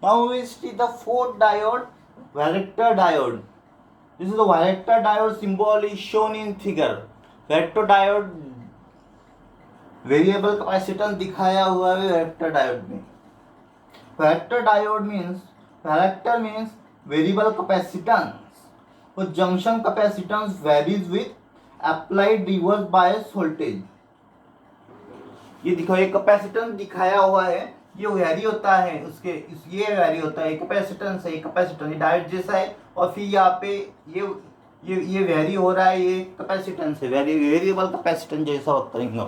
Now we see the fourth diode, varactor diode. This is the varactor diode symbol is shown in figure. Varactor diode variable capacitance दिखाया हुआ है varactor diode में. Varactor diode means varactor means variable capacitance. So junction capacitance varies with applied reverse bias voltage. ये देखो ये capacitance दिखाया हुआ है, ये वैरी होता है उसके ये वैरी होता है, कैपेसिटेंस है, कैपेसिटेंस डायोड जैसा है, और फिर यहाँ पे ये वैरी हो रहा है, ये कैपेसिटेंस है, वेरिएबल कैपेसिटेंस जैसा होता है.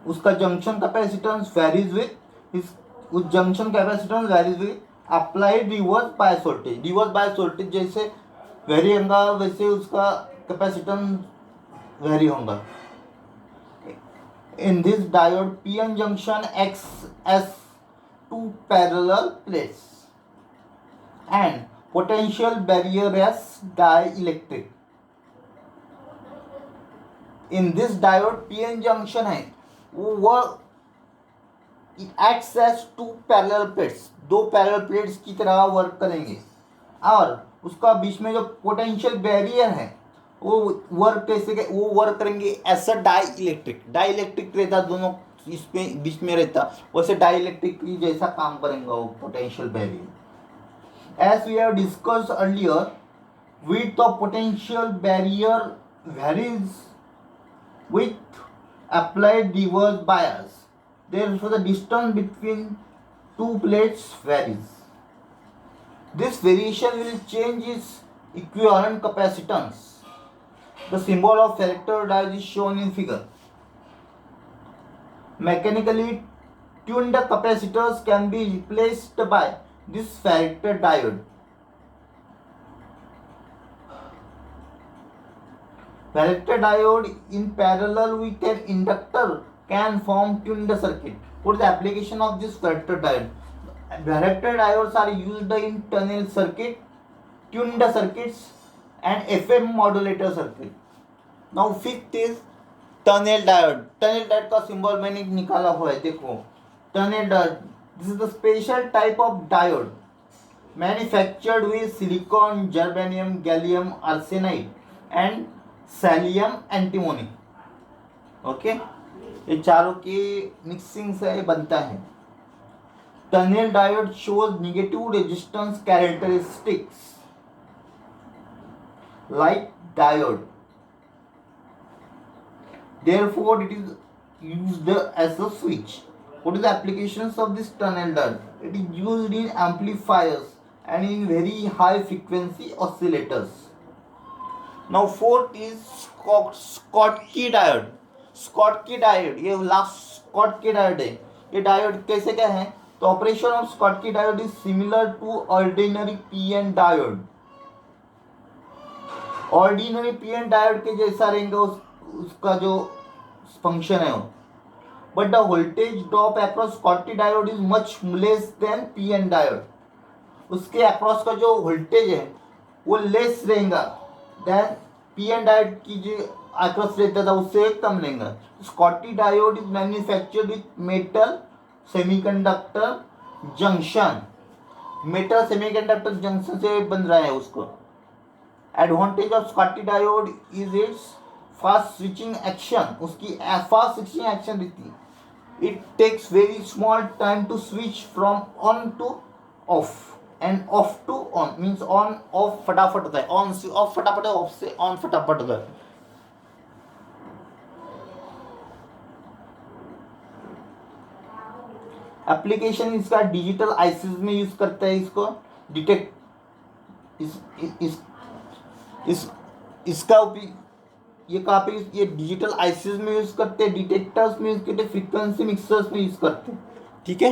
उसका जंक्शन कैपेसिटेंस वैरीज विद उस junction capacitance varies with applied reverse bias voltage. Reverse bias voltage जैसे वेरी होगा वैसे उसका कैपेसिटेंस वेरी होगा. In this diode, PN junction acts as two parallel plates and potential barrier as dielectric. In this diode, PN junction है वो it acts as two parallel plates, दो parallel plates की तरह work करेंगे, और उसका बीच में जो पोटेंशियल बैरियर है वो वर्क कैसे वो वर्क करेंगे ऐसा डाई इलेक्ट्रिक रहता, दोनों इसमें बीच में रहता, वैसे डाई इलेक्ट्रिक की जैसा काम करेंगे वो potential barrier. As we have discussed earlier, width of potential barrier varies with applied reverse bias. Therefore, the distance between two plates varies. This variation will change its equivalent capacitance. The symbol of varactor diode is shown in figure. Mechanically tuned capacitors can be replaced by this varactor diode. Varactor diode in parallel with an inductor can form tuned circuit. What is the application of this varactor diode? Varactor diodes are used in tunnel circuit, tuned circuits, and FM modulator circuit. Now fifth is tunnel diode. Tunnel diode का symbol मैंने निकाला हुआ है, देखो tunnel diode. This is the special type of diode manufactured with silicon, germanium, gallium arsenide and gallium antimony. Okay, ये चारों की mixing से बनता है. Tunnel diode shows negative resistance characteristics like diode. Therefore, it is used as a switch. What is the applications of this tunnel diode? It is used in amplifiers and in very high frequency oscillators. Now, fourth is Schottky diode. Schottky diode, ये last Schottky diode है. ये diode कैसे क्या है? तो operation of Schottky diode is similar to ordinary PN diode. Ordinary PN diode के जैसा रहेगा उसका जो फंक्शन है, but the voltage drop across Schottky diode is much less than PN diode. उसके अक्रॉस का जो वोल्टेज है वो लेस रहेगा देन पीएन डायोड की जो अक्रॉस रहता था उससे कम रहेगा. Schottky diode is manufactured with metal semiconductor junction. Metal semiconductor junction से बन रहा है उसको. Advantage of Schottky diode is its fast switching action. उसकी फास्ट स्विचिंग एक्शन रहती है. It takes very small time to switch from on to off and off to on. Means on off फटाफट होता है, ऑन से of फटाफट है, of से ऑन फटाफट होता है. एप्लीकेशन इसका डिजिटल आईसीज में यूज करता है इसको डिटेक्ट इसका उपयोग ये कहाँ पे ये डिजिटल आईसीज में यूज करते हैं, डिटेक्टर्स में यूज करते हैं, फ्रीक्वेंसी मिक्सर्स में यूज करते हैं. ठीक है.